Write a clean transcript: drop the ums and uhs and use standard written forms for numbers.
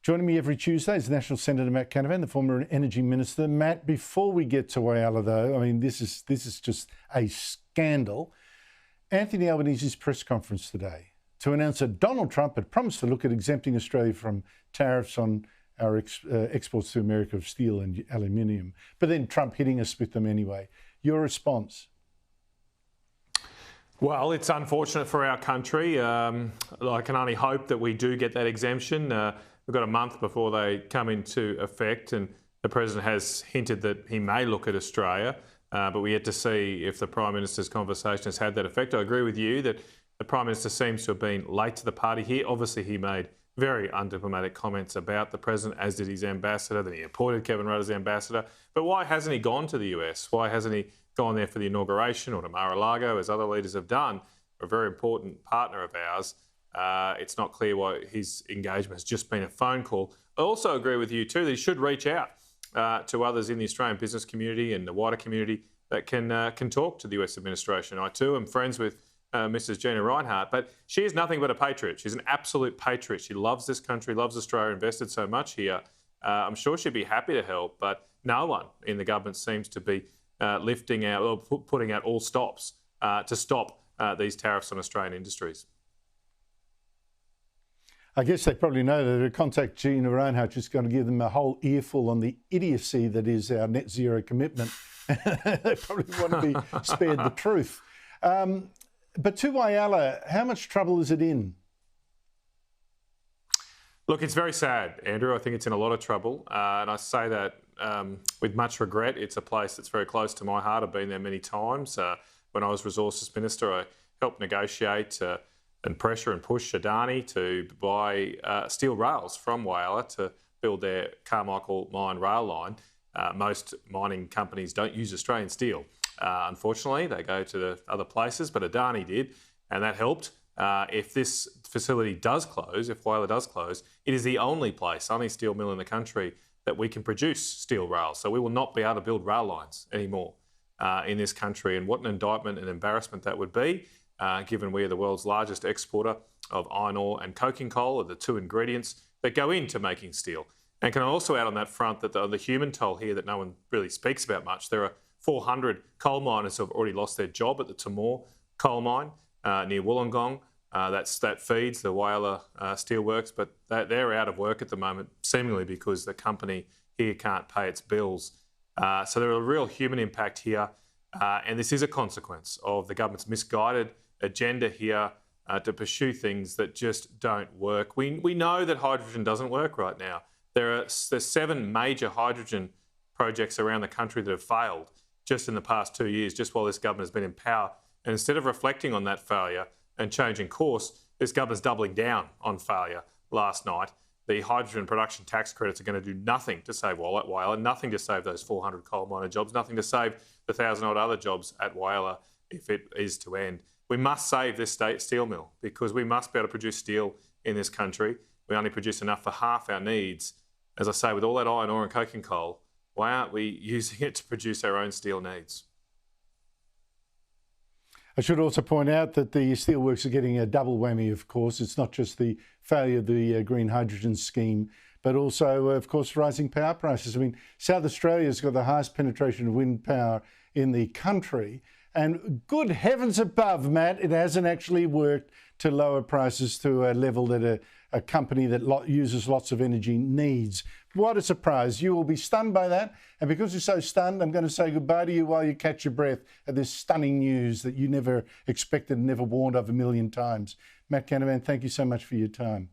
Joining me every Tuesday is National Senator Matt Canavan, the former Energy Minister. Matt, before we get to Whyalla, though, I mean, this is just a scandal. Anthony Albanese's press conference today to announce that Donald Trump had promised to look at exempting Australia from tariffs on our exports to America of steel and aluminium, but then Trump hitting us with them anyway. Your response? Well, it's unfortunate for our country. I can only hope that we do get that exemption. We've got a month before they come into effect, and the President has hinted that he may look at Australia, but we yet to see if the Prime Minister's conversation has had that effect. I agree with you that the Prime Minister seems to have been late to the party here. Obviously, he made very undiplomatic comments about the President, as did his ambassador. Then he appointed Kevin Rudd as the ambassador. But why hasn't he gone to the US? Why hasn't he gone there for the inauguration or to Mar-a-Lago, as other leaders have done? A very important partner of ours. It's not clear why his engagement has just been a phone call. I also agree with you too that he should reach out to others in the Australian business community and the wider community that can talk to the US administration. I too am friends with Mrs. Gina Rinehart, but she is nothing but a patriot. She's an absolute patriot. She loves this country, loves Australia, invested so much here. I'm sure she'd be happy to help, but no one in the government seems to be lifting out or putting out all stops to stop these tariffs on Australian industries. I guess they probably know that to contact Gina Rinehart is going to give them a whole earful on the idiocy that is our net zero commitment. They probably want to be spared the truth. But to Whyalla, how much trouble is it in? Look, it's very sad, Andrew. I think it's in a lot of trouble. And I say that with much regret. It's a place that's very close to my heart. I've been there many times. When I was Resources Minister, I helped negotiate and pressure and push Adani to buy steel rails from Whyalla to build their Carmichael mine rail line. Most mining companies don't use Australian steel. Unfortunately, they go to the other places, but Adani did, and that helped. If this facility does close, if Whyalla does close, it is the only steel mill in the country that we can produce steel rails. So we will not be able to build rail lines anymore in this country. And what an indictment and embarrassment that would be, given we are the world's largest exporter of iron ore and coking coal, are the two ingredients that go into making steel. And can I also add on that front that the human toll here that no one really speaks about much, there are 400 coal miners who have already lost their job at the Timor coal mine near Wollongong. That feeds the Whyalla Steelworks, but they're out of work at the moment, seemingly because the company here can't pay its bills. So there is a real human impact here, and this is a consequence of the government's misguided agenda here to pursue things that just don't work. We know that hydrogen doesn't work right now. There's 7 major hydrogen projects around the country that have failed just in the past 2 years, just while this government has been in power. And instead of reflecting on that failure and changing course, this government's doubling down on failure last night. The hydrogen production tax credits are going to do nothing to save Whyalla, nothing to save those 400 coal miner jobs, nothing to save the 1,000-odd other jobs at Whyalla if it is to end. We must save this state steel mill because we must be able to produce steel in this country. We only produce enough for half our needs. As I say, with all that iron ore and coking coal, why aren't we using it to produce our own steel needs? I should also point out that the steelworks are getting a double whammy, of course. It's not just the failure of the green hydrogen scheme, but also, of course, rising power prices. I mean, South Australia's got the highest penetration of wind power in the country. And good heavens above, Matt, it hasn't actually worked to lower prices to a level that a company that uses lots of energy needs. What a surprise. You will be stunned by that. And because you're so stunned, I'm going to say goodbye to you while you catch your breath at this stunning news that you never expected and never warned of a million times. Matt Canavan, thank you so much for your time.